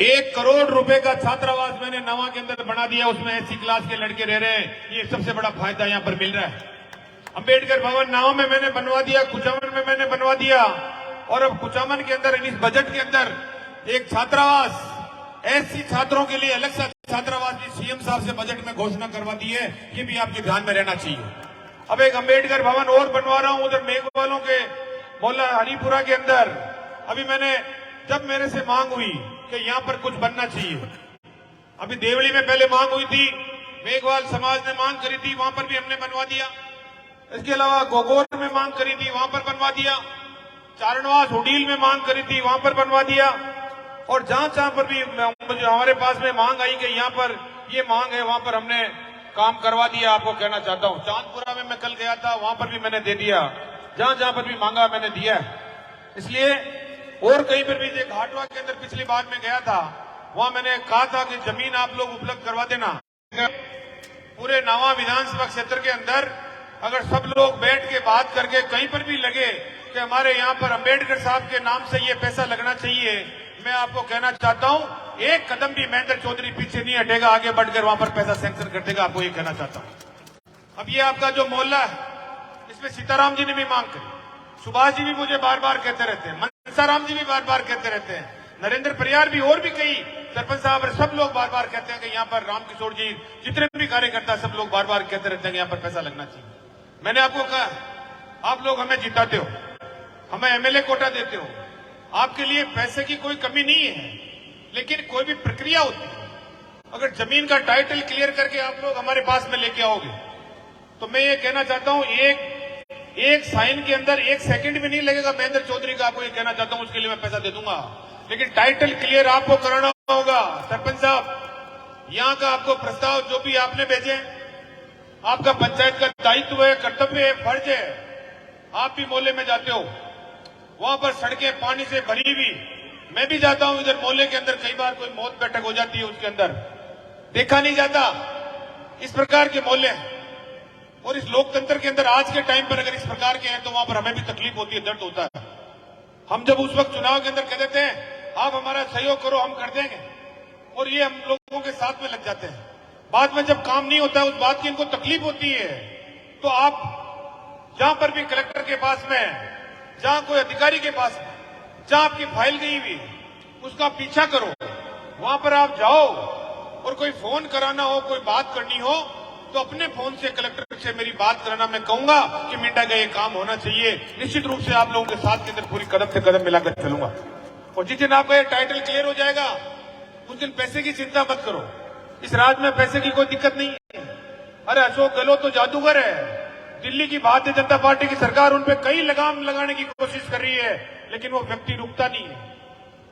1 करोड़ रुपए का छात्रावास मैंने नवा के अंदर बना दिया, उसमें एससी क्लास के लड़के रह रहे हैं। ये सबसे बड़ा फायदा यहां पर मिल रहा है। अंबेडकर भवन नाव में मैंने बनवा दिया, कुचामन में मैंने बनवा दिया, और अब कुचामन के अंदर इस बजट के अंदर एक छात्रावास एससी छात्रों के लिए अलग सा छात्रावास भी सीएम साहब से बजट में घोषणा करवा दी है। ये भी आपके ध्यान में रहना चाहिए। अब एक अंबेडकर भवन और बनवा रहा हूं उधर मेघवालों के मोहल्ला हरिपुरा के अंदर। अभी मैंने जब मेरे से मांग हुई कि यहां पर कुछ बनना चाहिए, अभी देवली में पहले मांग हुई थी, मेघवाल समाज ने मांग करी थी, वहां पर भी हमने बनवा दिया। इसके अलावा गोगोर में मांग करी थी, वहां पर बनवा दिया। चारणवास हुडील में मांग करी थी, वहां पर बनवा दिया। और जहां जहां पर भी हमारे पास में मांग आई कि यहां पर ये मांग है, वहां पर हमने काम करवा दिया। आपको कहना चाहता हूं, चांदपुरा में मैं कल गया था, वहां पर भी मैंने दे दिया। जहां जहां पर भी मांगा मैंने दिया। इसलिए और कहीं पर भी घाटवा के अंदर पिछली बार में गया था, वहां मैंने कहा था कि जमीन आप लोग उपलब्ध करवा देना। पूरे नावा विधानसभा क्षेत्र के अंदर अगर सब लोग बैठ के बात करके कहीं पर भी लगे कि हमारे यहाँ पर अंबेडकर साहब के नाम से ये पैसा लगना चाहिए, मैं आपको कहना चाहता हूं एक कदम भी महेंद्र चौधरी पीछे नहीं हटेगा, आगे बढ़कर वहां पर पैसा सैंक्शन कर देगा। आपको ये कहना चाहता हूं। अब ये आपका जो मोहल्ला है, इसमें सीताराम जी ने भी मांग करी, सुभाष जी भी मुझे बार बार कहते रहते हैं, मनसाराम जी भी बार बार कहते रहते हैं, नरेंद्र परियार भी, और भी कई सरपंच साहब, सब लोग बार बार कहते हैं कि यहाँ पर रामकिशोर जी, जितने भी कार्यकर्ता सब लोग बार बार कहते रहते हैं कि यहाँ पर पैसा लगना चाहिए। मैंने आपको कहा, आप लोग हमें जिताते हो, हमें एमएलए कोटा देते हो, आपके लिए पैसे की कोई कमी नहीं है, लेकिन कोई भी प्रक्रिया होती है। अगर जमीन का टाइटल क्लियर करके आप लोग हमारे पास में लेके आओगे, तो मैं ये कहना चाहता हूं एक साइन के अंदर 1 सेकंड भी नहीं लगेगा महेंद्र चौधरी का। आपको ये कहना चाहता हूं, उसके लिए मैं पैसा दे दूंगा, लेकिन टाइटल क्लियर आपको कराना होगा। सरपंच साहब, यहाँ का आपको प्रस्ताव जो भी आपने भेजे, आपका पंचायत का दायित्व है, कर्तव्य है, फर्ज है। आप भी मोहल्ले में जाते हो, वहां पर सड़कें पानी से भरी हुई, मैं भी जाता हूं इधर मोहल्ले के अंदर, कई बार कोई मौत बैठक हो जाती है, उसके अंदर देखा नहीं जाता। इस प्रकार के मोहल्ले और इस लोकतंत्र के अंदर आज के टाइम पर अगर इस प्रकार के हैं, तो वहां पर हमें भी तकलीफ होती है, दर्द होता है। हम जब उस वक्त चुनाव के अंदर कह देते हैं आप हमारा सहयोग करो, हम कर देंगे, और ये हम लोगों के साथ में लग जाते हैं। बाद में जब काम नहीं होता है, उस बात की इनको तकलीफ होती है। तो आप जहां पर भी कलेक्टर के पास में, जहां कोई अधिकारी के पास में, जहां आपकी फाइल गई हुई, उसका पीछा करो, वहां पर आप जाओ, और कोई फोन कराना हो, कोई बात करनी हो, तो अपने फोन से कलेक्टर से मेरी बात कराना। मैं कहूंगा कि मिंटा का ये काम होना चाहिए। निश्चित रूप से आप लोगों के साथ के अंदर पूरी कदम से कदम मिलाकर चलूंगा। और जिस दिन आपका ये टाइटल क्लियर हो जाएगा, उस दिन पैसे की चिंता मत करो। इस राज्य में पैसे की कोई दिक्कत नहीं है। अरे अशोक गहलोत तो जादूगर है। दिल्ली की भारतीय जनता पार्टी की सरकार उन पे कई लगाम लगाने की कोशिश कर रही है, लेकिन वो व्यक्ति रुकता नहीं है।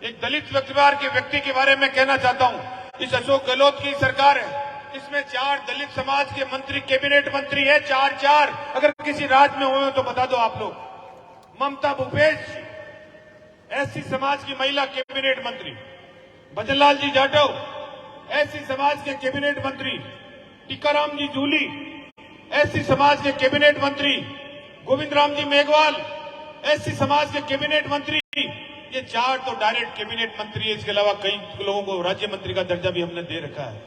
एक दलित परिवार के व्यक्ति के बारे में कहना चाहता हूं, इस अशोक गहलोत की सरकार है, इसमें 4 दलित समाज के मंत्री, कैबिनेट मंत्री है, 4 अगर किसी राज्य में हुए तो बता दो आप लोग। ममता भूपेश, एससी समाज की महिला कैबिनेट मंत्री, भजनलाल जी जाटव, एससी समाज के कैबिनेट मंत्री, टीकाराम जी जूली, एससी समाज के कैबिनेट मंत्री, गोविंद राम जी मेघवाल, एससी समाज के कैबिनेट मंत्री। ये 4 तो डायरेक्ट कैबिनेट मंत्री है। इसके अलावा कई लोगों को राज्य मंत्री का दर्जा भी हमने दे रखा है।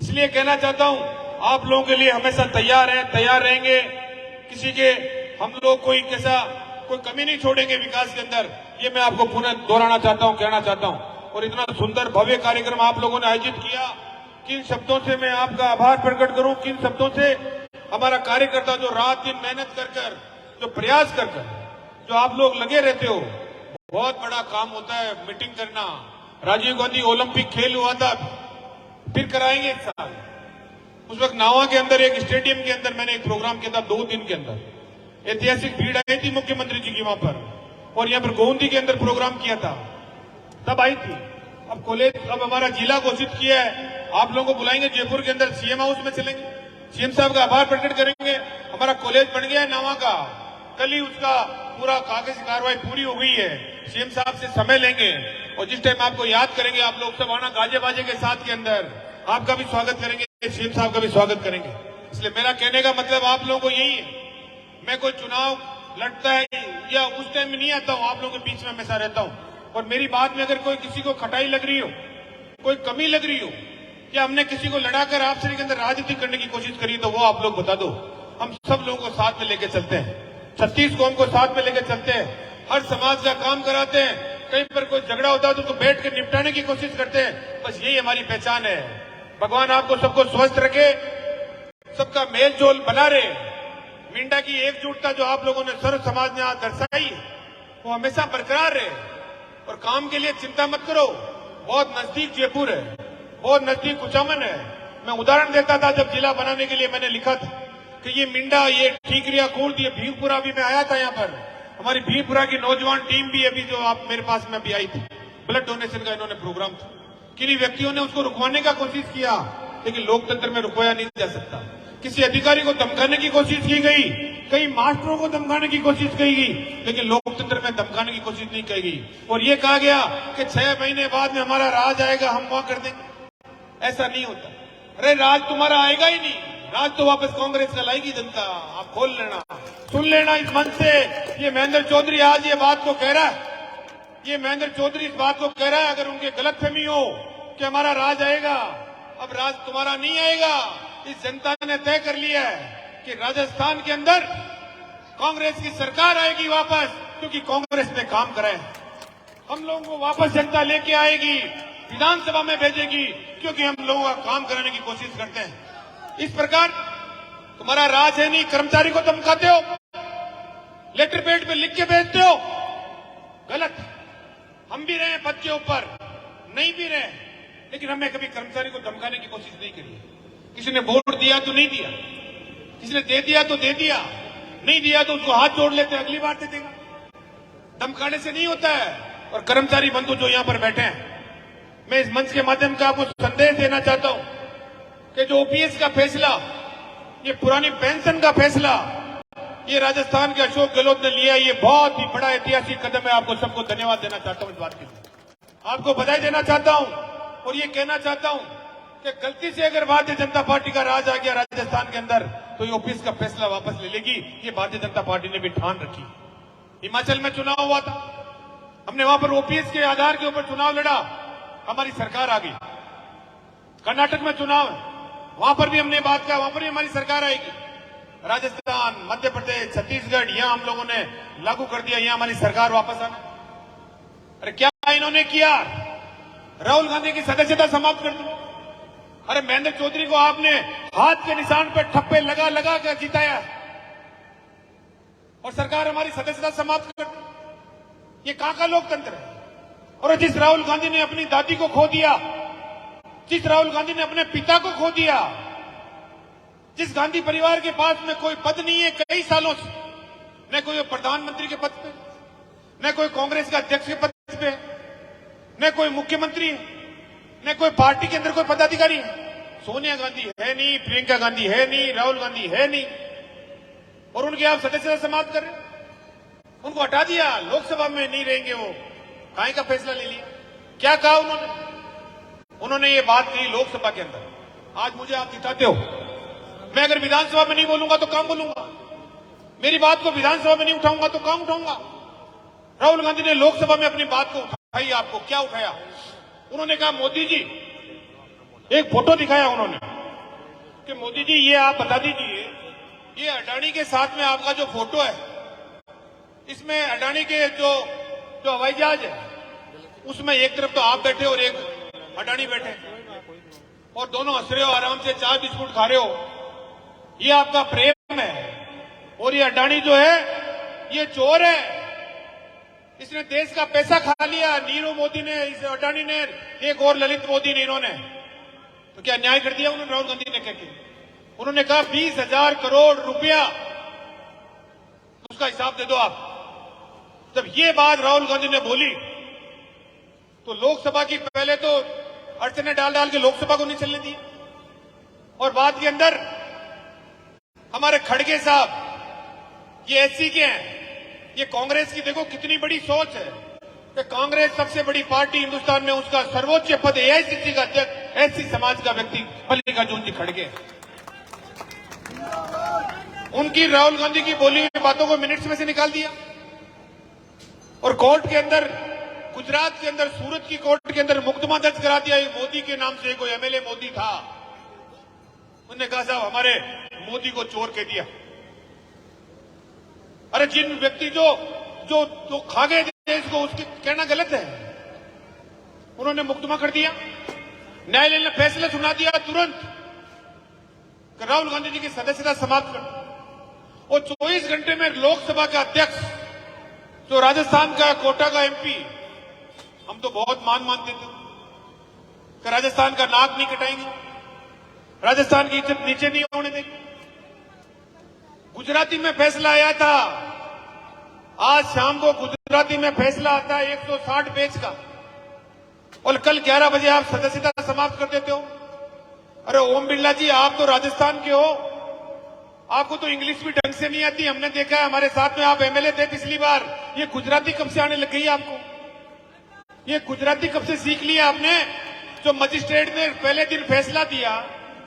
इसलिए कहना चाहता हूं, आप लोगों के लिए हमेशा तैयार हैं, तैयार रहेंगे। किसी के हम लोग कोई कमी नहीं छोड़ेंगे विकास के अंदर। ये मैं आपको पुनः दोहराना चाहता हूं, कहना चाहता हूं। और इतना सुंदर भव्य कार्यक्रम आप लोगों ने आयोजित किया, किन शब्दों से मैं आपका आभार प्रकट करूं, किन शब्दों से हमारा कार्यकर्ता जो रात दिन मेहनत कर, जो प्रयास कर, जो आप लोग लगे रहते हो, बहुत बड़ा काम होता है मीटिंग करना। राजीव गांधी ओलंपिक खेल हुआ था, फिर कराएंगे एक साल। उस वक्त नावा के अंदर एक स्टेडियम के अंदर मैंने एक प्रोग्राम किया था, 2 दिन के अंदर ऐतिहासिक भीड़ आई थी मुख्यमंत्री जी की वहां पर, और यहाँ पर गोंदी के अंदर प्रोग्राम किया था, तब आई थी। अब कॉलेज, अब हमारा जिला घोषित किया है, आप लोगों को बुलाएंगे जयपुर के अंदर, सीएम हाउस में चलेंगे, सीएम साहब का आभार प्रकट करेंगे। हमारा कॉलेज बन गया है नावा का, कल ही उसका पूरा कागज कार्रवाई पूरी हो गई है। सीएम साहब से समय लेंगे, और जिस टाइम आपको याद करेंगे, आप लोग सब आना गाजे बाजे के साथ के अंदर, आपका भी स्वागत करेंगे, सीएम साहब का भी स्वागत करेंगे। इसलिए मेरा कहने का मतलब आप लोगों को यही है, मैं कोई चुनाव लड़ता है या उस टाइम में नहीं आता हूं, आप लोगों के बीच में हमेशा रहता हूं। और मेरी बात में अगर कोई किसी को खटाई लग रही हो, कोई कमी लग रही हो, या हमने किसी को लड़ाकर आपसे के अंदर राजनीति करने की कोशिश करी, तो वो आप लोग बता दो। हम सब लोगों को साथ में लेके चलते हैं, 36 कौम को साथ में लेके चलते हैं, हर समाज का काम कराते हैं। कहीं पर कोई झगड़ा होता है तो उसको बैठ के निपटाने की कोशिश करते हैं। बस यही हमारी पहचान है। भगवान आपको सबको स्वस्थ रखे, सबका मेल जोल बना रहे। मिंडा की एकजुटता जो आप लोगों ने सर्व समाज ने आज दर्शाई, वो हमेशा बरकरार रहे। और काम के लिए चिंता मत करो, बहुत नजदीक जयपुर है, बहुत नजदीक कुचामन है। मैं उदाहरण देता था, जब जिला बनाने के लिए मैंने लिखा था कि ये मिंडा, ये ठीकरिया, कुर्द, ये भीमपुरा भी मैं आया था यहाँ पर। हमारी भीमपुरा की नौजवान टीम भी अभी जो आप मेरे पास में भी आई थी, ब्लड डोनेशन का इन्होंने प्रोग्राम था। किन्हीं व्यक्तियों ने उसको रुकवाने का कोशिश किया, लेकिन लोकतंत्र में रुकवाया नहीं जा सकता। किसी अधिकारी को धमकाने की कोशिश की गई, कई मास्टरों को धमकाने की कोशिश की गई, लेकिन लोकतंत्र में धमकाने की कोशिश नहीं की गई। और ये कहा गया कि 6 महीने बाद में हमारा राज आएगा, हम वहां कर देंगे। ऐसा नहीं होता। अरे राज तुम्हारा आएगा ही नहीं, राज तो वापस कांग्रेस का लाएगी जनता। आप खोल लेना, सुन लेना इस मंच से। ये महेंद्र चौधरी आज ये बात को कह रहा है, ये महेंद्र चौधरी इस बात को कह रहा है, अगर उनके गलतफहमी हो कि हमारा राज आएगा, अब राज तुम्हारा नहीं आएगा। इस जनता ने तय कर लिया है कि राजस्थान के अंदर कांग्रेस की सरकार आएगी वापस, क्योंकि कांग्रेस ने काम करा है। हम लोगों को वापस जनता लेके आएगी, विधानसभा में भेजेगी, क्योंकि हम लोगों का काम कराने की कोशिश करते हैं। इस प्रकार तुम्हारा राज है नहीं, कर्मचारी को धमकाते हो, लेटर पैड पे लिख के भेजते हो, गलत। हम भी रहे पद के ऊपर, नहीं भी रहे, लेकिन हमने कभी कर्मचारी को धमकाने की कोशिश नहीं करी। किसी ने वोट दिया तो नहीं दिया, किसी ने दे दिया तो दे दिया, नहीं दिया तो उसको हाथ जोड़ लेते, अगली बार दे देगा। धमकाने से नहीं होता है। और कर्मचारी बंधु जो यहां पर बैठे हैं, मैं इस मंच के माध्यम से आपको संदेश देना चाहता हूं कि जो ओपीएस का फैसला, ये पुरानी पेंशन का फैसला, ये राजस्थान के अशोक गहलोत ने लिया, ये बहुत ही बड़ा ऐतिहासिक कदम है। आपको सबको धन्यवाद देना चाहता हूं इस बात के लिए, आपको बधाई देना चाहता हूं। और ये कहना चाहता हूं कि गलती से अगर भारतीय जनता पार्टी का राज आ गया राजस्थान के अंदर, तो ये ओपीएस का फैसला वापस ले लेगी। ये भारतीय जनता पार्टी ने भी ठान रखी। हिमाचल में चुनाव हुआ था, हमने वहां पर ओपीएस के आधार के ऊपर चुनाव लड़ा, हमारी सरकार आ गई। कर्नाटक में चुनाव है, वहां पर भी हमने बात किया, वहां पर भी हमारी सरकार आएगी। राजस्थान, मध्य प्रदेश, छत्तीसगढ़, यहां हम लोगों ने लागू कर दिया, यहां हमारी सरकार वापस आना। अरे क्या इन्होंने किया? राहुल गांधी की सदस्यता समाप्त कर दी। अरे महेंद्र चौधरी को आपने हाथ के निशान पर ठप्पे लगा लगा कर जिताया, और सरकार हमारी सदस्यता समाप्त कर दी। ये कहां का लोकतंत्र है? और जिस राहुल गांधी ने अपनी दादी को खो दिया, जिस राहुल गांधी ने अपने पिता को खो दिया, जिस गांधी परिवार के पास में कोई पद नहीं है कई सालों से, न कोई प्रधानमंत्री के पद पे, न कोई कांग्रेस का अध्यक्ष के पद पे, न कोई मुख्यमंत्री है, न कोई पार्टी के अंदर कोई पदाधिकारी है। सोनिया गांधी है नहीं, प्रियंका गांधी है नहीं, राहुल गांधी है नहीं, और उनकी आप सदस्यता समाप्त कर रहे हैं। उनको हटा दिया, लोकसभा में नहीं रहेंगे वो। काहे का फैसला ले लिया? क्या कहा उन्होंने? उन्होंने ये बात कही लोकसभा के अंदर। आज मुझे आप जिताते हो, मैं अगर विधानसभा में नहीं बोलूंगा तो काम बोलूंगा, मेरी बात को विधानसभा में नहीं उठाऊंगा तो काम उठाऊंगा। राहुल गांधी ने लोकसभा में अपनी बात को उठाई। आपको क्या उठाया? उन्होंने कहा मोदी जी, एक फोटो दिखाया उन्होंने कि मोदी जी ये आप बता दीजिए, ये अडानी के साथ में आपका जो फोटो है, इसमें अडानी के जो हवाई जहाज है, उसमें एक तरफ तो आप बैठे और एक अडानी बैठे, और दोनों हंस रहे हो, आराम से चाय बिस्कुट खा रहे हो। ये आपका प्रेम है। और ये अडानी जो है ये चोर है, इसने देश का पैसा खा लिया। नीरव मोदी ने, इस अडानी ने, एक और ललित मोदी ने, इन्होंने तो क्या न्याय कर दिया उन्होंने? राहुल गांधी ने कहते, उन्होंने कहा 20,000 करोड़ रुपया उसका हिसाब दे दो आप। जब ये बात राहुल गांधी ने बोली तो लोकसभा की पहले तो अड़चने डाल डाल के लोकसभा को नहीं चलने दी, और बाद के अंदर हमारे खड़गे साहब ये एससी के हैं। ये कांग्रेस की देखो कितनी बड़ी सोच है कि कांग्रेस सबसे बड़ी पार्टी हिंदुस्तान में, उसका सर्वोच्च पद एआईसीसी का अध्यक्ष एससी समाज का व्यक्ति मल्लिकार्जुन जी खड़गे। उनकी राहुल गांधी की बोली हुई बातों को मिनट्स में से निकाल दिया, और कोर्ट के अंदर गुजरात के अंदर सूरत की कोर्ट के अंदर मुकदमा दर्ज करा दिया मोदी के नाम से। कोई एमएलए मोदी था, उन्होंने कहा साहब हमारे मोदी को चोर कह दिया। अरे जिन व्यक्ति जो जो जो खा गए देश को, उसकी कहना गलत है। उन्होंने मुकदमा कर दिया, न्यायालय ने फैसला सुना दिया तुरंत कि राहुल गांधी जी की सदस्यता समाप्त कर। और 24 घंटे में लोकसभा का अध्यक्ष जो राजस्थान का कोटा का एमपी, हम तो बहुत मान मानते थे कि राजस्थान का नाक नहीं कटाएंगे, राजस्थान की इज्जत नीचे नहीं होने देंगे। गुजराती में फैसला आया था, आज शाम को गुजराती में फैसला आता है 160 पेज का, और कल 11 बजे आप सदस्यता समाप्त कर देते हो। अरे ओम बिरला जी, आप तो राजस्थान के हो, आपको तो इंग्लिश भी ढंग से नहीं आती। हमने देखा है, हमारे साथ में आप एमएलए थे पिछली बार। ये गुजराती कब से आने लग गई आपको? ये गुजराती कब से सीख लिया आपने? जो मजिस्ट्रेट ने पहले दिन फैसला दिया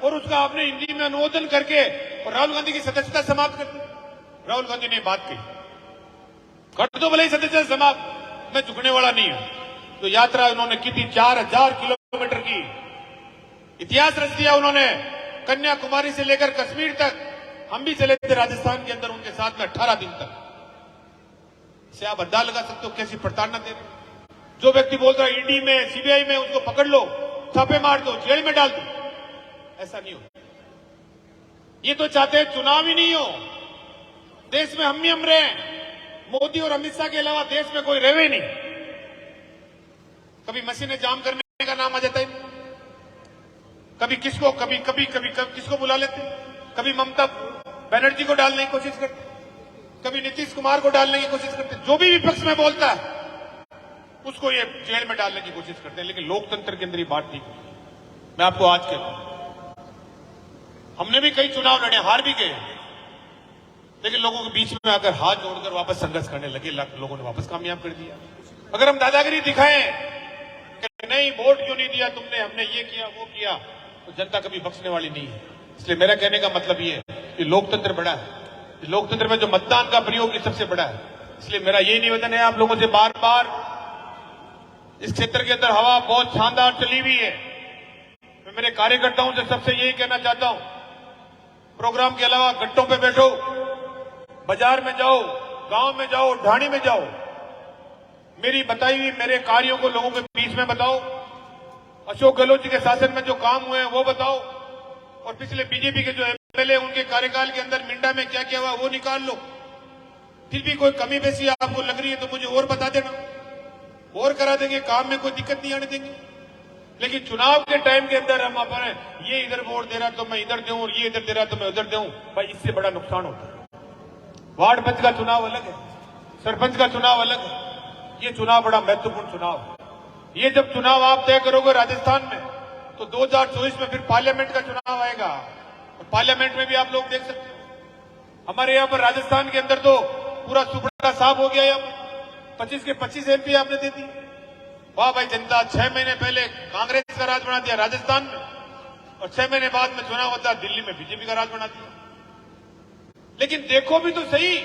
और उसका आपने हिंदी में अनुमोदन करके और राहुल गांधी की सदस्यता समाप्त कर दी। राहुल गांधी ने बात कही, कर दो भले ही सदस्यता समाप्त, मैं झुकने वाला नहीं हूं। तो यात्रा उन्होंने की थी 4000 किलोमीटर की, इतिहास रच दिया उन्होंने। कन्याकुमारी से लेकर कश्मीर तक हम भी चले थे राजस्थान के अंदर उनके साथ में 18 दिन तक। इसे आप अंदाजा लगा सकते हो कैसी प्रताड़ना दे रहे। जो व्यक्ति बोल रहा है ईडी में सीबीआई में, उसको पकड़ लो, छापे मार दो, जेल में डाल दो, ऐसा नहीं हो। ये तो चाहते हैं चुनाव ही नहीं हो, देश में हम ही हम रहे। मोदी और अमित शाह के अलावा देश में कोई रहे नहीं। कभी मशीनें जाम करने का नाम आ जाता है, कभी किसको कभी कभी कभी किसको बुला लेते, कभी ममता बनर्जी को डालने की कोशिश करते, कभी नीतीश कुमार को डालने की कोशिश करते। जो भी विपक्ष में बोलता है उसको ये जेल में डालने की कोशिश करते हैं। लेकिन लोकतंत्र के अंदर ये बात नहीं। मैं आपको आज कहता हूं, हमने भी कई चुनाव लड़े, हार भी गए, लेकिन लोगों के बीच में आकर हाथ जोड़कर वापस संघर्ष करने लगे, लोगों ने वापस कामयाब कर दिया। अगर हम दादागिरी दिखाएं कि नहीं वोट क्यों नहीं दिया तुमने, हमने ये किया वो किया, तो जनता कभी बख्शने वाली नहीं है। इसलिए मेरा कहने का मतलब ये है कि लोकतंत्र बड़ा है, लोकतंत्र में जो मतदान का प्रयोग ये सबसे बड़ा है। इसलिए मेरा यही निवेदन है आप लोगों से बार बार, इस क्षेत्र के अंदर हवा बहुत शानदार चली हुई है। मैं मेरे कार्यकर्ताओं से सबसे यही कहना चाहता हूं, प्रोग्राम के अलावा गट्टों पे बैठो, बाजार में जाओ, गांव में जाओ, ढाणी में जाओ, मेरी बताई हुई मेरे कार्यों को लोगों के बीच में बताओ। अशोक गहलोत जी के शासन में जो काम हुए हैं वो बताओ, और पिछले बीजेपी के जो एमएलए उनके कार्यकाल के अंदर मिंडा में क्या क्या हुआ वो निकाल लो। फिर भी कोई कमी बेसी आपको लग रही है तो मुझे और बता देना, और करा देंगे, काम में कोई दिक्कत नहीं आने देंगे। लेकिन चुनाव के टाइम के अंदर हम अपने ये इधर वोट दे रहा तो मैं इधर दूं, और ये इधर दे रहा तो मैं उधर दूं, भाई इससे बड़ा नुकसान होता है। वार्ड पंच का चुनाव अलग है, सरपंच का चुनाव अलग है, ये चुनाव बड़ा महत्वपूर्ण चुनाव है। ये जब चुनाव आप तय करोगे राजस्थान में, तो 2024 में फिर पार्लियामेंट का चुनाव आएगा, और पार्लियामेंट में भी आप लोग देख सकते हो। हमारे यहाँ पर राजस्थान के अंदर तो पूरा सुपड़ा साफ हो गया। यहाँ पर 25 के 25 एमपी आपने दे दी। वाह भाई जनता, 6 महीने पहले कांग्रेस का राज बना दिया राजस्थान में, और 6 महीने बाद में चुनाव होता है दिल्ली में बीजेपी का राज बना दिया। लेकिन देखो भी तो सही,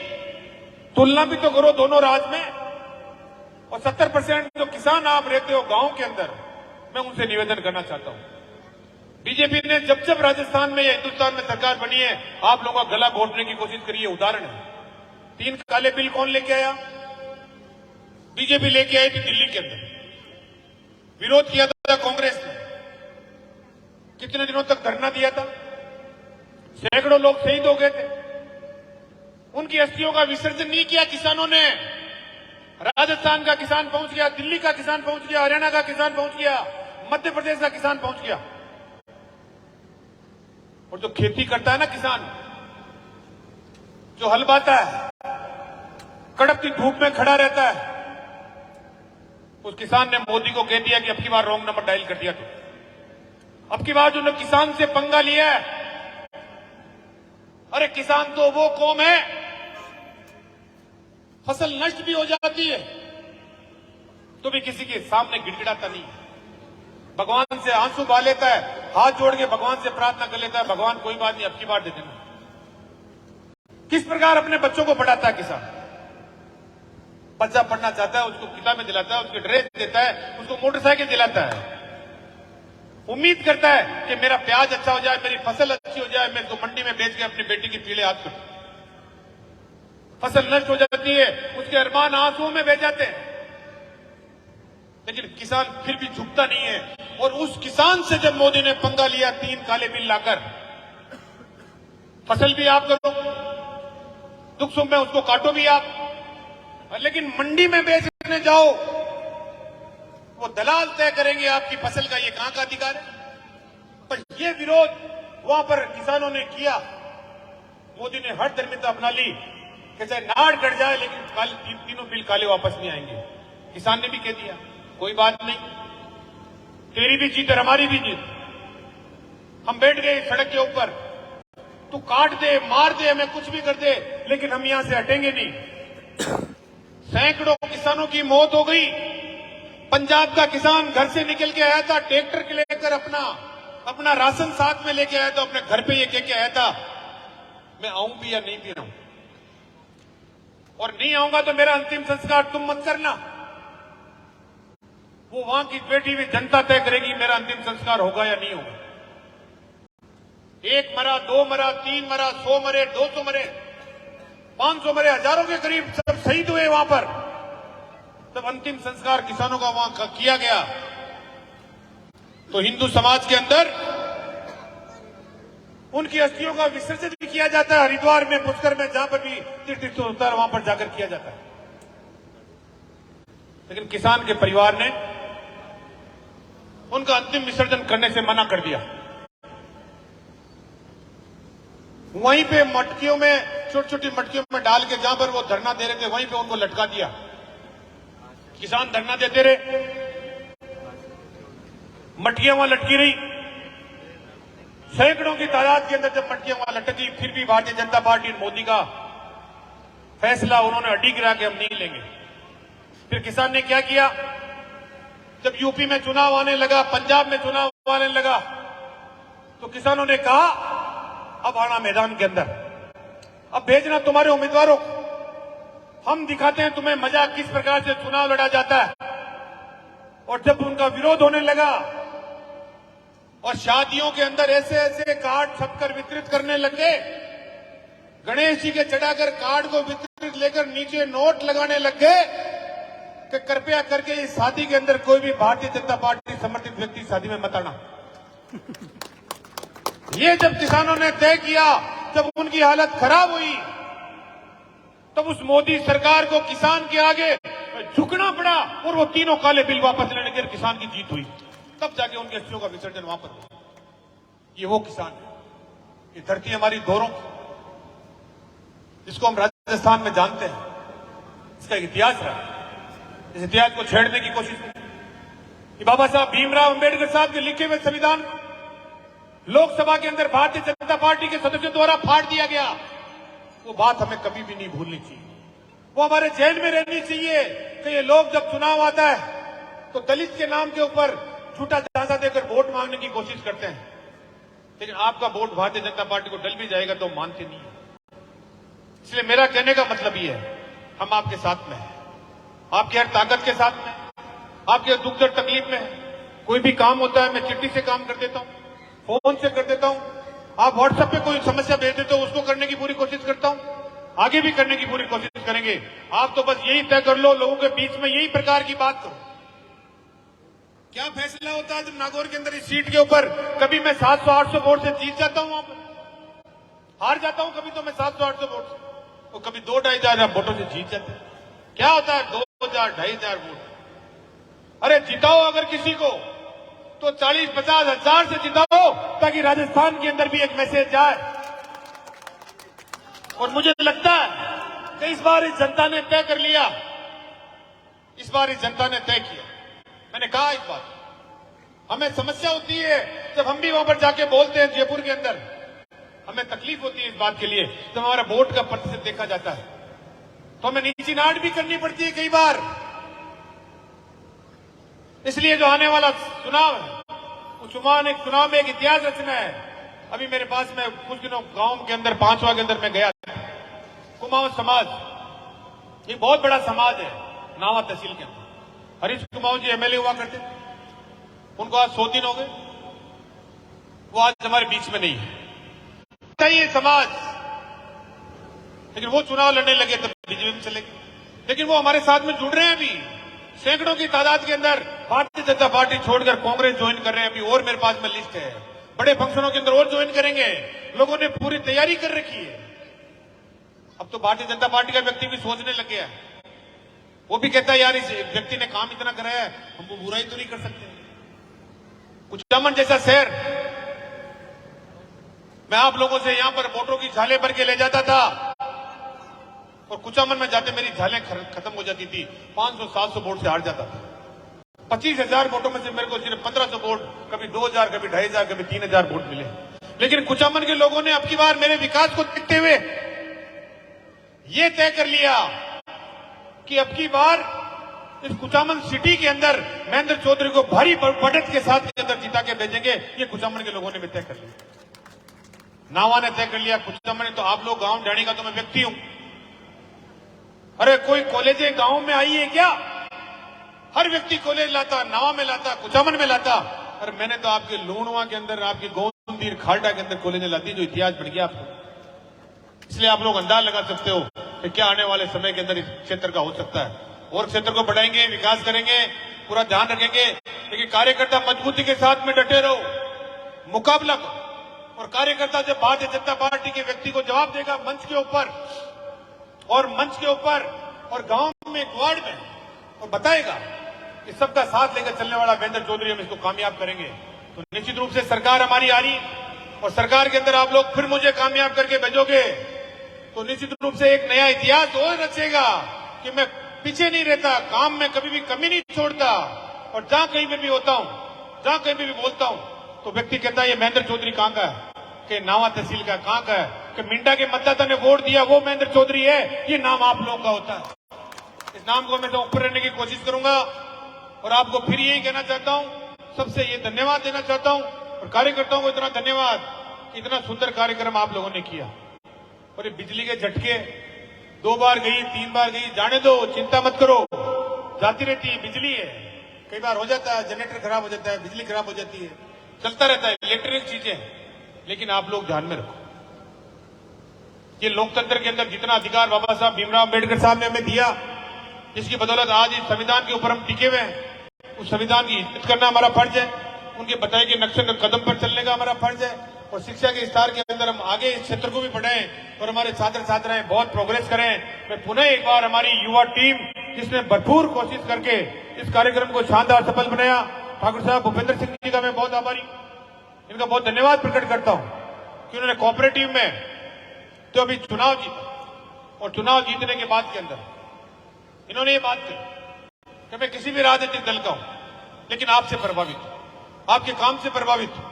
तुलना भी तो करो दोनों राज में। और 70% जो किसान आप रहते हो गांव के अंदर, मैं उनसे निवेदन करना चाहता हूं, बीजेपी ने जब जब राजस्थान में या हिंदुस्तान में सरकार बनी है, आप लोगों का गला घोटने की कोशिश करी है। उदाहरण है, 3 काले बिल कौन लेके आया? बीजेपी लेके आई थी दिल्ली के अंदर, विरोध किया था कांग्रेस ने, कितने दिनों तक धरना दिया था, सैकड़ों लोग शहीद हो गए थे। उनकी अस्थियों का विसर्जन नहीं किया किसानों ने। राजस्थान का किसान पहुंच गया, दिल्ली का किसान पहुंच गया, हरियाणा का किसान पहुंच गया, मध्य प्रदेश का किसान पहुंच गया। और जो खेती करता है ना किसान, जो हल बाता है, कड़कती धूप में खड़ा रहता है, उस किसान ने मोदी को कह दिया कि अब की बार रॉन्ग नंबर डायल कर दिया। तो अब की बार जो किसान से पंगा लिया है, अरे किसान तो वो कौम है, फसल नष्ट भी हो जाती है तो भी किसी के सामने गिड़गिड़ाता नहीं है, भगवान से आंसू बहा लेता है, हाथ जोड़ के भगवान से प्रार्थना कर लेता है, भगवान कोई बात नहीं अब की बार दे देना। किस प्रकार अपने बच्चों को पढ़ाता है किसान, बच्चा पढ़ना चाहता है उसको किताबें दिलाता है, उसको ड्रेस देता है, उसको मोटरसाइकिल दिलाता है, उम्मीद करता है कि मेरा प्याज अच्छा हो जाए, मेरी फसल अच्छी हो जाए, मैं इसको मंडी में बेच के अपनी बेटी की पीले हाथ करूं। फसल नष्ट हो जाती है, उसके अरमान आंसुओं में बह जाते हैं, लेकिन किसान फिर भी झुकता नहीं है। और उस किसान से जब मोदी ने पंगा लिया 3 काले बिल लाकर, फसल भी आप करो, दुख सुख में उसको काटो भी आप, लेकिन मंडी में बेचने जाओ, वो दलाल तय करेंगे आपकी फसल का, ये कहां का अधिकार है। पर ये विरोध वहां पर किसानों ने किया, मोदी ने हर धर्मिता अपना ली कि चाहे नाड़ कट जाए लेकिन तीनों बिल काले वापस नहीं आएंगे। किसान ने भी कह दिया कोई बात नहीं, तेरी भी जीत और हमारी भी जीत। हम बैठ गए सड़क के ऊपर, तू काट दे, मार दे, हमें कुछ भी कर दे, लेकिन हम यहां से हटेंगे नहीं। सैकड़ों किसानों की मौत हो गई। पंजाब का किसान घर से निकल के आया था, ट्रैक्टर के लेकर अपना राशन साथ में लेके आया था, अपने घर पे ये कह के आया था मैं आऊं भी या नहीं भी आऊं, और नहीं आऊंगा तो मेरा अंतिम संस्कार तुम मत करना। वो वहां की बैठी हुई जनता तय करेगी मेरा अंतिम संस्कार होगा या नहीं होगा। 1 मरा, 2 मरा, 3 मरा, 100 मरे, 200 मरे, 500 मरे, हजारों के करीब सब शहीद हुए वहां पर। तब अंतिम संस्कार किसानों का वहां किया गया, तो हिंदू समाज के अंदर उनकी अस्थियों का विसर्जन भी किया जाता है। हरिद्वार में, पुष्कर में, जहां पर भी तीर्थ होता है वहां पर जाकर किया जाता है। लेकिन किसान के परिवार ने उनका अंतिम विसर्जन करने से मना कर दिया। वहीं पे मटकियों में, छोटी छोटी मटकियों में डाल के जहां पर वो धरना दे रहे थे वहीं पे उनको लटका दिया। किसान धरना देते रहे, मटकियां वहां लटकी रही। सैकड़ों की तादाद के अंदर जब मटकियां वहां लटकी, फिर भी भारतीय जनता पार्टी मोदी का फैसला उन्होंने अड्डी गिरा के हम नहीं लेंगे। फिर किसान ने क्या किया, जब यूपी में चुनाव आने लगा, पंजाब में चुनाव आने लगा, तो किसानों ने कहा अब आना मैदान के अंदर, अब भेजना तुम्हारे उम्मीदवारों, हम दिखाते हैं तुम्हें मजा किस प्रकार से चुनाव लड़ा जाता है। और जब उनका विरोध होने लगा और शादियों के अंदर ऐसे ऐसे कार्ड छपकर वितरित करने लगे, गणेश जी के चढ़ाकर कार्ड को वितरित लेकर नीचे नोट लगाने लग गए कि कृपया करके इस शादी के अंदर कोई भी भारतीय जनता पार्टी समर्थित व्यक्ति शादी में मत आना। ये जब किसानों ने तय किया, जब उनकी हालत खराब हुई, तब उस मोदी सरकार को किसान के आगे झुकना पड़ा और वो तीनों काले बिल वापस लेने के किसान की जीत हुई। तब जाके उनके अस्थियों का विसर्जन वापस हुआ। ये वो किसान है, ये धरती हमारी धोरों की, जिसको हम राजस्थान में जानते हैं, इसका एक इतिहास रहा। इस इतिहास को छेड़ने की कोशिश की। बाबा साहब भीमराव अंबेडकर साहब के लिखे हुए संविधान लोकसभा के अंदर भारतीय जनता पार्टी के सदस्यों द्वारा फाड़ दिया गया। वो बात हमें कभी भी नहीं भूलनी चाहिए, वो हमारे जहन में रहनी चाहिए कि ये लोग जब चुनाव आता है तो दलित के नाम के ऊपर झूठा झांसा देकर वोट मांगने की कोशिश करते हैं, लेकिन आपका वोट भारतीय जनता पार्टी को डल भी जाएगा तो मानते नहीं है। इसलिए मेरा कहने का मतलब ये है, हम आपके साथ में हैं, आपकी हर ताकत के साथ में, आपके दुख दर्द तकलीफ में है। कोई भी काम होता है मैं चिट्ठी से काम कर देता हूं, फोन से कर देता हूं, आप व्हाट्सएप पे कोई समस्या भेज देते हो उसको करने की पूरी कोशिश करता हूं, आगे भी करने की पूरी कोशिश करेंगे। आप तो बस यही तय कर लो, लोगों के बीच में यही प्रकार की बात करो। क्या फैसला होता है जब नागौर के अंदर इस सीट के ऊपर कभी मैं 700-800 वोट से जीत जाता हूं, वहां पर हार जाता हूं, कभी तो मैं 700-800 वोट से, और कभी 2-2,500 वोटों से जीत जाते हैं। क्या होता है 2,000-2,500 वोट। अरे जिताओ अगर किसी को तो 40-50 हजार से जिताओ, ताकि राजस्थान के अंदर भी एक मैसेज जाए। और मुझे लगता है कि इस बार इस जनता ने तय कर लिया, इस बार इस जनता ने तय किया। मैंने कहा इस बार हमें समस्या होती है जब हम भी वहां पर जाके बोलते हैं जयपुर के अंदर, हमें तकलीफ होती है इस बात के लिए जब हमारा वोट का प्रतिशत देखा जाता है, तो हमें नीची नाट भी करनी पड़ती है कई बार। इसलिए जो आने वाला चुनाव है, उस चुनाव में एक इतिहास रचना है। अभी मेरे पास में कुछ दिनों गांव के अंदर, पांचवा के अंदर मैं गया था। कुमाऊं समाज एक बहुत बड़ा समाज है, नावा तहसील के अंदर। हरीश कुमार जी एमएलए हुआ करते थे, उनको आज 100 दिन हो गए, वो आज हमारे बीच में नहीं है। चाहिए समाज, लेकिन वो चुनाव लड़ने लगे तब बीजेपी में चले गए, लेकिन वो हमारे साथ में जुड़ रहे हैं। अभी सैकड़ों की तादाद के अंदर भारतीय जनता पार्टी छोड़कर कांग्रेस ज्वाइन कर रहे हैं। अभी और मेरे पास में लिस्ट है, बड़े फंक्शनों के अंदर और ज्वाइन करेंगे। लोगों ने पूरी तैयारी कर रखी है। अब तो भारतीय जनता पार्टी का व्यक्ति भी सोचने लग गया है, वो भी कहता है यार इस व्यक्ति ने काम इतना कराया है, हम वो बुराई तो नहीं कर सकते। कुचामन जैसा शहर, मैं आप लोगों से यहां पर वोटों की झालें भर के ले जाता था और कुचामन में जाते मेरी झालें खत्म हो जाती थी। 500-700 वोट से हार जाता था। 25,000 वोटों में से मेरे को सिर्फ 1500 वोट, कभी 2,000, कभी 2,500, कभी 3,000 वोट मिले। लेकिन कुचामन के लोगों ने अब की बार मेरे विकास को देखते हुए ये तय कर लिया कि अब की बार इस कुचामन सिटी के अंदर महेंद्र चौधरी को भारी बढ़त के साथ के अंदर जिता के भेजेंगे। ये कुचामन के लोगों ने भी तय कर लिया, नावा ने तय कर लिया, कुचामन। तो आप लोग गांव ढाणी का तो मैं व्यक्ति हूं। अरे कोई कॉलेजें गांव में आई है क्या? हर व्यक्ति कॉलेज लाता, नावा में लाता, कुचामन में लाता। अरे मैंने तो आपके लूणवा के अंदर, आपके गोंदीर खाल्डा के अंदर कॉलेजें लाती, जो इतिहास बन गया आपको। इसलिए आप लोग अंदाज लगा सकते हो कि क्या आने वाले समय के अंदर इस क्षेत्र का हो सकता है। और क्षेत्र को बढ़ाएंगे, विकास करेंगे, पूरा ध्यान रखेंगे। लेकिन कार्यकर्ता मजबूती के साथ में डटे रहो, मुकाबला करो। और कार्यकर्ता जब भारतीय जनता पार्टी के व्यक्ति को जवाब देगा मंच के ऊपर और गांव में, वार्ड में, और बताएगा कि सबका साथ लेकर चलने वाला महेंद्र चौधरी, हम इसको कामयाब करेंगे। तो निश्चित रूप से सरकार हमारी आ रही, और सरकार के अंदर आप लोग फिर मुझे कामयाब करके भेजोगे तो निश्चित रूप से एक नया इतिहास और रचेगा कि मैं पीछे नहीं रहता, काम में कभी भी कमी नहीं छोड़ता। और जहां कहीं पे भी होता हूं, जहां कहीं पे भी बोलता हूं, तो व्यक्ति कहता है ये महेंद्र चौधरी कहां का है, कि नावा तहसील का कहां का है, कि मिंडा के मतदाता ने वोट दिया वो महेंद्र चौधरी है। ये नाम आप लोगों का होता है। इस नाम को मैं तो ऊपर रहने की कोशिश करूंगा। और आपको फिर यही कहना चाहता हूं, सबसे ये धन्यवाद देना चाहता हूं, और कार्यकर्ताओं को इतना धन्यवाद कि इतना सुंदर कार्यक्रम आप लोगों ने किया। और ये बिजली के झटके 2 बार गई, 3 बार गई, जाने दो, चिंता मत करो, जाती रहती है। बिजली है, कई बार हो जाता है, जनरेटर खराब हो जाता है, बिजली खराब हो जाती है, चलता रहता है, इलेक्ट्रिक चीजें। लेकिन आप लोग ध्यान में रखो, ये लोकतंत्र के अंदर जितना अधिकार बाबा साहब भीमराव अम्बेडकर साहब ने हमें दिया, जिसकी बदौलत आज इस संविधान के ऊपर हम टिके हुए हैं, उस संविधान की इज्जत करना हमारा फर्ज है। उनके बताए गए नक्शे कदम पर चलने का हमारा फर्ज है। और शिक्षा के विस्तार के अंदर हम आगे इस क्षेत्र को भी बढ़ाएं और हमारे छात्र छात्राएं बहुत प्रोग्रेस करें। मैं पुनः एक बार हमारी युवा टीम, जिसने भरपूर कोशिश करके इस कार्यक्रम को शानदार सफल बनाया, ठाकुर साहब भूपेंद्र सिंह जी का मैं बहुत आभारी, इनका बहुत धन्यवाद प्रकट करता हूं कि उन्होंने कोऑपरेटिव में तो अभी चुनाव जीता, और चुनाव जीतने के बाद के अंदर इन्होंने ये बात कही कि मैं किसी भी राजनीतिक दल का हूं, लेकिन आपसे प्रभावित हूं, आपके काम से प्रभावित हूं,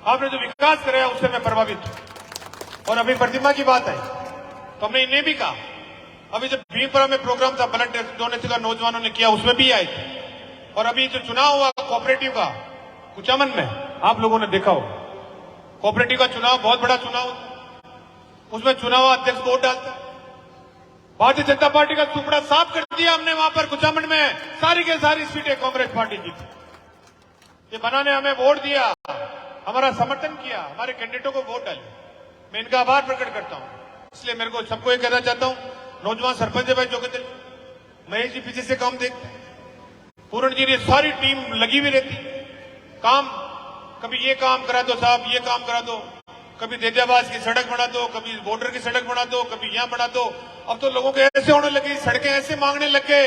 आपने जो विकास कराया उससे मैं प्रभावित हूं। और अभी प्रतिमा की बात है तो हमने इन्हें भी कहा, अभी जब भीमपुरा में प्रोग्राम था ब्लड डोनेशन का, नौजवानों ने किया, उसमें भी आए थे। और अभी जो चुनाव हुआ कोऑपरेटिव का कुचामन में, आप लोगों ने देखा हो, कोऑपरेटिव का चुनाव बहुत बड़ा चुनाव होता है, उसमें चुनाव अध्यक्ष वोट डालता है। भारतीय जनता पार्टी का टुकड़ा साफ कर दिया हमने वहां पर कुचामन में, सारी के सारी सीटें कांग्रेस पार्टी जीती। ये बनाने हमें वोट दिया, हमारा समर्थन किया, हमारे कैंडिडेटों को वोट डाले, मैं इनका आभार प्रकट करता हूं। इसलिए मेरे को सबको ये कहना चाहता हूं, नौजवान सरपंच भाई जोगिंदर महेश जी पीछे से काम देखते, पूर्ण जी, ये सारी टीम लगी हुई रहती काम, कभी ये काम करा दो साहब, ये काम करा दो, कभी देदियाबाद की सड़क बना दो, कभी बॉर्डर की सड़क बना दो, कभी यहां बना दो। अब तो लोगों के ऐसे होने लगे, सड़कें ऐसे मांगने लग गए।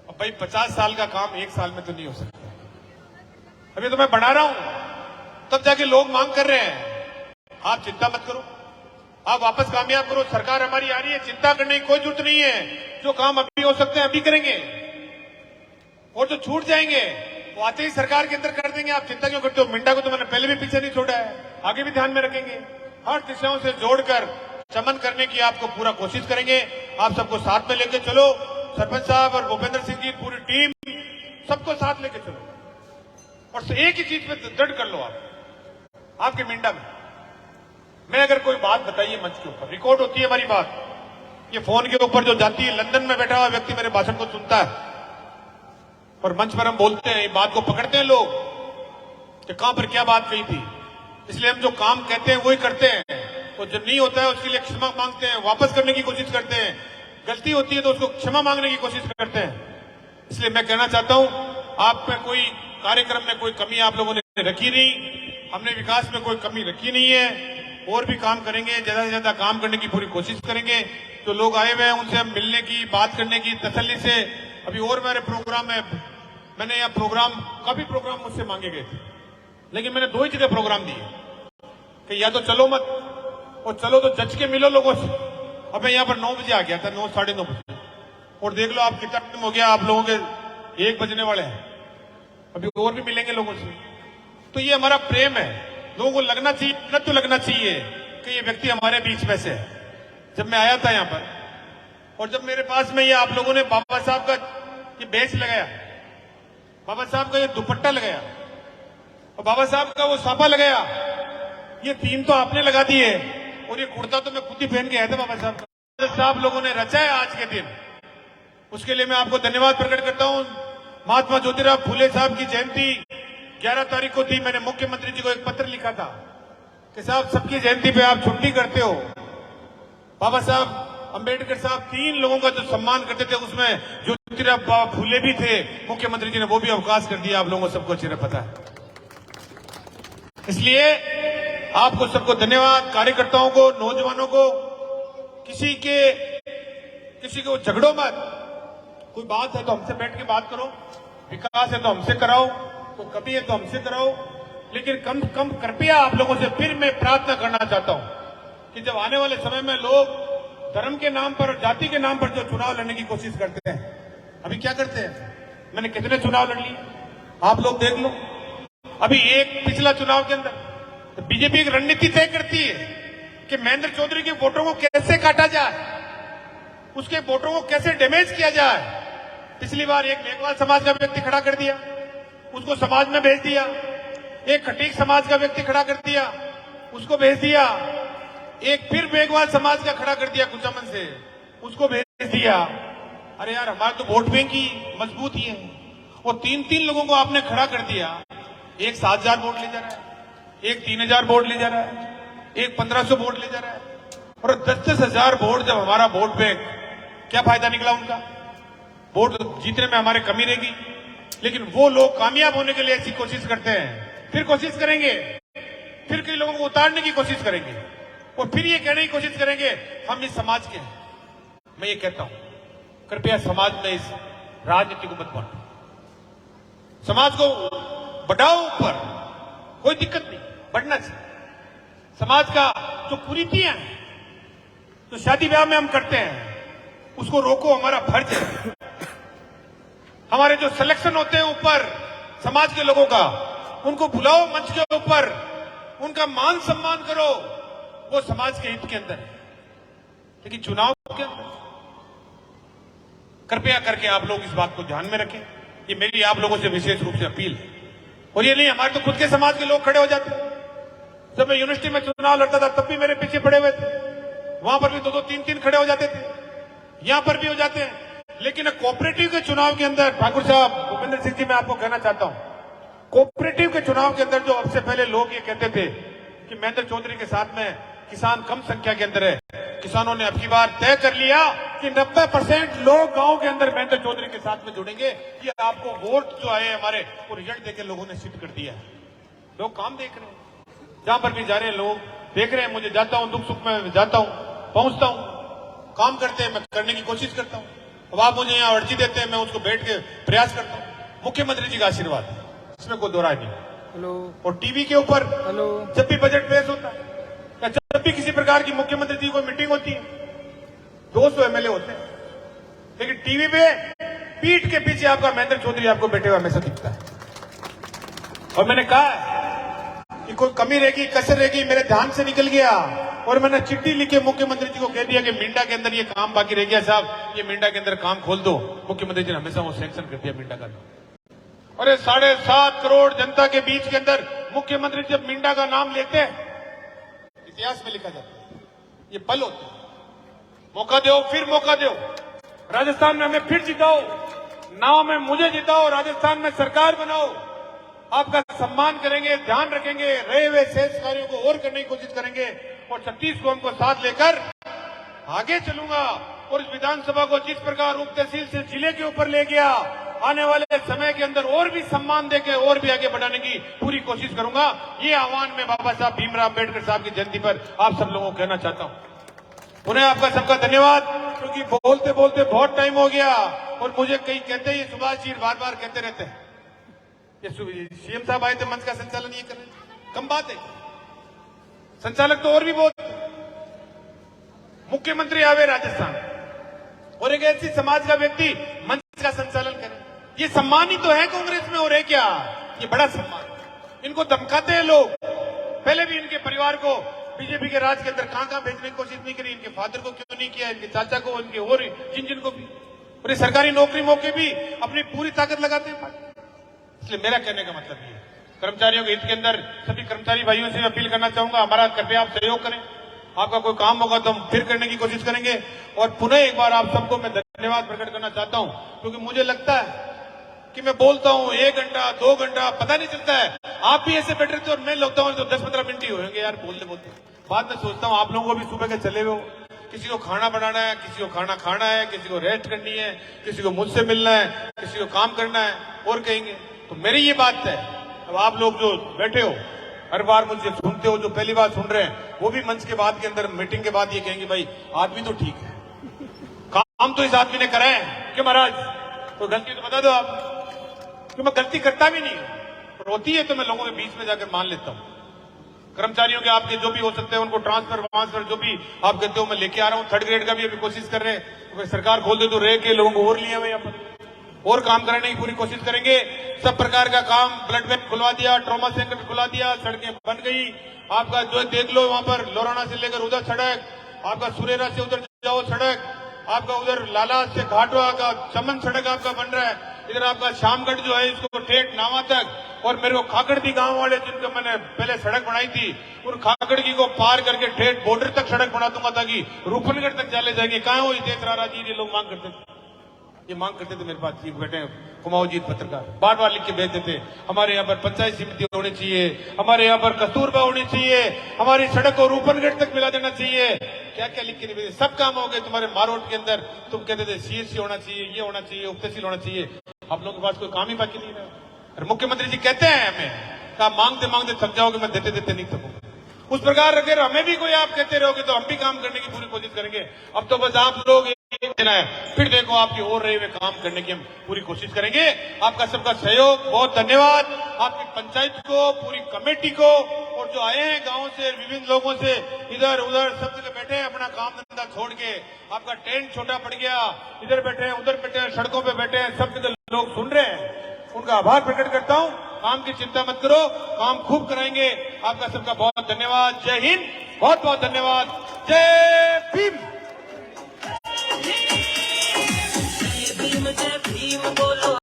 अब भाई 50 साल का काम 1 साल में तो नहीं हो सकता। अभी तो मैं बढ़ा रहा हूं, तब जाके लोग मांग कर रहे हैं। आप चिंता मत करो, आप वापस कामयाब करो, सरकार हमारी आ रही है, चिंता करने की कोई जरूरत नहीं है। जो काम अभी हो सकते हैं अभी करेंगे, और जो छूट जाएंगे वो आते ही सरकार के अंदर कर देंगे। आप चिंता क्यों करते हो? मिंडा को तो मैंने पहले भी पीछे नहीं छोड़ा है, आगे भी ध्यान में रखेंगे। हर दिशाओं से जोड़कर चमन करने की आपको पूरा कोशिश करेंगे। आप सबको साथ में लेके चलो, सरपंच साहब और भूपेंद्र सिंह जी, पूरी टीम, सबको साथ लेके चलो, और एक ही चीज पे दृढ़ कर लो। आप आपके मिंडा में मैं अगर कोई बात बताइए मंच के ऊपर, रिकॉर्ड होती है हमारी बात, ये फोन के ऊपर जो जाती है, लंदन में बैठा हुआ व्यक्ति मेरे भाषण को सुनता है और मंच पर हम बोलते हैं, ये बात को पकड़ते हैं लोग कि कहां पर क्या बात कही थी। इसलिए हम जो काम कहते हैं वही करते हैं, और जो नहीं होता है उसके लिए क्षमा मांगते हैं, वापस करने की कोशिश करते हैं। गलती होती है तो उसको क्षमा मांगने की कोशिश करते हैं। इसलिए मैं कहना चाहता हूं, आप में कोई कार्यक्रम में कोई कमी आप लोगों ने रखी नहीं, हमने विकास में कोई कमी रखी नहीं है। और भी काम करेंगे, ज्यादा से ज्यादा काम करने की पूरी कोशिश करेंगे। जो लोग आए हुए हैं उनसे हम मिलने की, बात करने की तसल्ली से। अभी और मेरे प्रोग्राम है, मैंने यह प्रोग्राम, काफी प्रोग्राम मुझसे मांगे गए थे, लेकिन मैंने 2 ही जगह प्रोग्राम दिए कि या तो चलो मत, और चलो तो जज के मिलो लोगों से। अब मैं यहाँ पर 9 बजे आ गया था, 9 साढ़े 9 बजे, और देख लो आप कितना टाइम हो गया, आप लोगों के 1 बजने वाले हैं, अभी और भी मिलेंगे लोगों से। तो ये हमारा प्रेम है, लोगों को लगना चाहिए, न तो लगना चाहिए कि ये व्यक्ति हमारे बीच में से है। जब मैं आया था यहाँ पर, और जब मेरे पास में ये आप लोगों ने बाबा साहब का ये बेच लगाया, बाबा साहब का ये दुपट्टा लगाया, और बाबा साहब का वो साफा लगाया, ये 3 तो आपने लगा दिए, और ये कुर्ता तो मैं खुद ही पहन के आया था बाबा साहब का। साहब लोगों ने रचा है आज के दिन, उसके लिए मैं आपको धन्यवाद प्रकट करता हूं। महात्मा ज्योतिराव फूले साहब की जयंती 11 तारीख को थी। मैंने मुख्यमंत्री जी को एक पत्र लिखा था कि साहब सबकी जयंती पे आप छुट्टी करते हो। बाबा साहब अंबेडकर साहब 3 लोगों का जो सम्मान करते थे, उसमें ज्योतिराव फूले भी थे। मुख्यमंत्री जी ने वो भी अवकाश कर दिया, आप लोगों को सबको अच्छी तरह पता है। इसलिए आपको सबको धन्यवाद, कार्यकर्ताओं को, नौजवानों को, किसी को झगड़ो मत। कोई बात है तो हमसे बैठ के बात करो, विकास है तो हमसे कराओ, तो कभी है तो हमसे कराओ, लेकिन कम से कम कृपया आप लोगों से फिर मैं प्रार्थना करना चाहता हूं कि जब आने वाले समय में लोग धर्म के नाम पर और जाति के नाम पर जो चुनाव लड़ने की कोशिश करते हैं, अभी क्या करते हैं, मैंने कितने चुनाव लड़ लिए आप लोग देख लो। अभी एक पिछला चुनाव के अंदर तो बीजेपी एक रणनीति तय करती है कि महेंद्र चौधरी के वोटों को कैसे काटा जाए, उसके वोटों को कैसे डैमेज किया जाए। पिछली बार एक मेघवाल समाज का व्यक्ति खड़ा कर दिया, उसको समाज में भेज दिया। एक खटीक समाज का व्यक्ति खड़ा कर दिया, उसको भेज दिया। एक फिर मेघवाल समाज का खड़ा कर दिया कुचामन से, उसको भेज दिया। अरे यार, हमारे तो वोट बैंक ही मजबूत ही है। और 3 लोगों को आपने खड़ा कर दिया, एक 7,000 वोट ले जा रहा है, एक 3,000 वोट ले जा रहा है, एक 1,500 वोट ले जा रहा है, और 10-10 हजार वोट जब हमारा वोट बैंक, क्या फायदा निकला उनका? वोट जीतने में हमारे कमी रहेगी, लेकिन वो लोग कामयाब होने के लिए ऐसी कोशिश करते हैं, फिर कोशिश करेंगे, फिर कई लोगों को उतारने की कोशिश करेंगे, और फिर ये कहने की कोशिश करेंगे हम इस समाज के हैं। मैं ये कहता हूं, कृपया समाज में इस राजनीति को मत बांटो, समाज को बढ़ाओ ऊपर, कोई दिक्कत नहीं, बढ़ना चाहिए। समाज का जो कुरीतियां हैं, जो शादी ब्याह में हम करते हैं, उसको रोको, हमारा फर्ज है। हमारे जो सिलेक्शन होते हैं ऊपर समाज के लोगों का, उनको बुलाओ मंच के ऊपर, उनका मान सम्मान करो, वो समाज के हित के अंदर है। लेकिन चुनाव के अंदर कृपया करके आप लोग इस बात को ध्यान में रखें, ये मेरी आप लोगों से विशेष रूप से अपील है। और ये नहीं, हमारे तो खुद के समाज के लोग खड़े हो जाते हैं। जब मैं यूनिवर्सिटी में चुनाव लड़ता था तब भी मेरे पीछे पड़े हुए थे, वहां पर भी 2-2, 3-3 खड़े हो जाते थे, यहां पर भी हो जाते हैं। लेकिन कोऑपरेटिव के चुनाव के अंदर, ठाकुर साहब, भूपेंद्र सिंह जी, मैं आपको कहना चाहता हूं, कोऑपरेटिव के चुनाव के अंदर जो सबसे पहले लोग ये कहते थे कि महेंद्र चौधरी के साथ में किसान कम संख्या के अंदर है, किसानों ने अब की बार तय कर लिया कि 90% लोग गांव के अंदर महेंद्र चौधरी के साथ में जुड़ेंगे। ये आपको वोट जो आए हमारे, वो रिजल्ट देकर लोगों ने सिद्ध कर दिया है। लोग काम देख रहे हैं, जहां पर भी जा रहे हैं लोग देख रहे हैं। मुझे जाता हूं, दुख सुख में जाता हूं, पहुंचता हूं, काम करते हैं, मैं करने की कोशिश करता हूं। अब आप मुझे यहाँ अर्जी देते हैं, मैं उसको बैठ के प्रयास करता हूं। मुख्यमंत्री जी का आशीर्वाद है, इसमें कोई दो राय नहीं। हेलो। और टीवी के ऊपर हेलो, जब भी बजट पेश होता है या जब भी किसी प्रकार की मुख्यमंत्री जी को मीटिंग होती है, 200 एमएलए होते हैं, लेकिन टीवी पे पीठ के पीछे आपका महेंद्र चौधरी आपको बैठे हुए हमेशा दिखता है। और मैंने कहा कि कोई कमी रहेगी, कसर रहेगी, मेरे ध्यान से निकल गया, और मैंने चिट्ठी लिखे मुख्यमंत्री जी को कह दिया कि मिंडा के अंदर ये काम बाकी रह गया साहब, ये मिंडा के अंदर काम खोल दो। मुख्यमंत्री जी ने हमेशा वो सैंक्शन कर दिया मिंडा का। अरे 7.5 करोड़ जनता के बीच के अंदर मुख्यमंत्री जब मिंडा का नाम लेते हैं, इतिहास में लिखा जाता है, ये पल होते हैं। मौका दो, फिर मौका दो। राजस्थान में हमें फिर जिताओ, नाव में मुझे जिताओ, राजस्थान में सरकार बनाओ। आपका सम्मान करेंगे, ध्यान रखेंगे, रहे हुए शेष कार्यों को और करने की कोशिश करेंगे और 36 को हमको साथ लेकर आगे चलूंगा। और इस विधानसभा को जिस प्रकार उप तहसील से जिले के ऊपर ले गया, आने वाले समय के अंदर और भी सम्मान देके और भी आगे बढ़ाने की पूरी कोशिश करूंगा। ये आह्वान मैं बाबा साहब भीमराव अम्बेडकर साहब की जयंती पर आप सब लोगों को कहना चाहता हूं। उन्हें आपका सबका धन्यवाद, क्योंकि बोलते बोलते बहुत टाइम हो गया और मुझे कई कहते हैं, ये सुभाष जी बार बार कहते रहते हैं, ये सीएम साहब आए थे मंच का संचालन ये कर रहे हैं, कम बात है। संचालक तो और भी बहुत, मुख्यमंत्री आवे राजस्थान और एक ऐसी समाज का व्यक्ति मंच का संचालन करे, ये सम्मान ही तो है कांग्रेस में। और है क्या, ये बड़ा सम्मान। इनको धमकाते हैं लोग। पहले भी इनके परिवार को बीजेपी के राज के अंदर कहां भेजने की कोशिश नहीं करी, इनके फादर को क्यों नहीं किया, इनके चाचा को, इनके और जिन को भी, और ये सरकारी नौकरी मौके भी अपनी पूरी ताकत लगाते हैं। इसलिए मेरा कहने का मतलब ये, कर्मचारियों के हित के अंदर सभी कर्मचारी भाइयों से अपील करना चाहूंगा, हमारा कृपया आप सहयोग करें। आपका कोई काम होगा तो हम फिर करने की कोशिश करेंगे। और पुनः एक बार आप सबको मैं धन्यवाद प्रकट करना चाहता हूं, क्योंकि मुझे लगता है कि मैं बोलता हूं 1 घंटा 2 घंटा पता नहीं चलता है। आप भी ऐसे बैठे रहते और मैं लगता हूं तो 10-15 मिनट ही होंगे यार बोलते बोलते। बाद में सोचता हूं आप लोगों को भी सुबह के चले हुए हो, किसी को खाना बनाना है, किसी को खाना खाना है, किसी को रेस्ट करनी है, किसी को मुझसे मिलना है, किसी को काम करना है और कहेंगे। तो मेरी ये बात है, अब आप लोग जो बैठे हो हर बार मुझसे सुनते हो, जो पहली बार सुन रहे हैं वो भी मंच के बाद के अंदर मीटिंग के बाद ये कहेंगे भाई आदमी तो ठीक है, काम तो इस आदमी ने करा है। क्यों महाराज, तो गलती तो बता दो आप। क्यों, मैं गलती करता भी नहीं हूं, होती है तो मैं लोगों के बीच में जाकर मान लेता हूं। कर्मचारियों के आपके जो भी हो सकते हैं उनको ट्रांसफर जो भी आप कहते हो मैं लेके आ रहा हूं। 3rd ग्रेड का भी अभी कोशिश कर रहे हैं, तो सरकार खोल दे तो रह के लोगों को और लिया हुआ यहाँ पर और काम कराने की पूरी कोशिश करेंगे। सब प्रकार का काम, ब्लड बैंक खुलवा दिया, ट्रॉमा सेंटर खुलवा दिया, सड़कें बन गई। आपका जो देख लो वहां पर लोराना से लेकर उधर सड़क, आपका सुरेरा से उधर जाओ सड़क, आपका उधर लाला से घाटवा का चमन सड़क आपका बन रहा है। इधर आपका शामगढ़ जो है इसको ठेठ नावा तक, और मेरे को खाकड़दी गांव वाले जिनको मैंने पहले सड़क बनाई थी और खाकड़दी को पार करके ठेठ बॉर्डर तक सड़क बना दूंगा ताकि रूपनगढ़ तक चले जाएंगे। कहाँ हो ये देख रहा जी, ये लोग मांग करते थे, ये मांग करते थे मेरे पास जी बैठे कुमाऊं जी पत्रकार बार बार लिख के भेजते थे। हमारे यहाँ पर पंचायत समिति होनी चाहिए, हमारे यहाँ पर कस्तूरबा होनी चाहिए, हमारी सड़क को रूपनगढ़ तक मिला देना चाहिए। क्या क्या लिख के नहीं भेजे, सब काम हो गए। तुम्हारे मारोट के अंदर तुम कहते थे सीएससी होना चाहिए, ये होना चाहिए, उप तहसील होना चाहिए। आप लोगों के पास कोई काम ही बाकी नहीं रहा। और मुख्यमंत्री जी कहते हैं हमें कहा मांगते मांगते थक जाओगे, मैं देते देते नहीं थकूंगा। उस प्रकार अगर हमें भी कोई आप कहते रहोगे तो हम भी काम करने की पूरी कोशिश करेंगे। अब तो बस आप लोग देना है, फिर देखो आपकी और रहे हुए काम करने की हम पूरी कोशिश करेंगे। आपका सबका सहयोग, बहुत धन्यवाद। आपकी पंचायत को, पूरी कमेटी को, और जो आए हैं गांव से, विभिन्न लोगों से, इधर उधर सब जगह बैठे हैं अपना काम धंधा छोड़ के। आपका टेंट छोटा पड़ गया, इधर बैठे हैं उधर बैठे हैं, सड़कों पे बैठे हैं, सब जगह लोग सुन रहे हैं, उनका आभार प्रकट करता हूं। काम की चिंता मत करो, काम खूब कराएंगे। आपका सबका बहुत धन्यवाद। जय हिंद, बहुत बहुत धन्यवाद। जय भीम।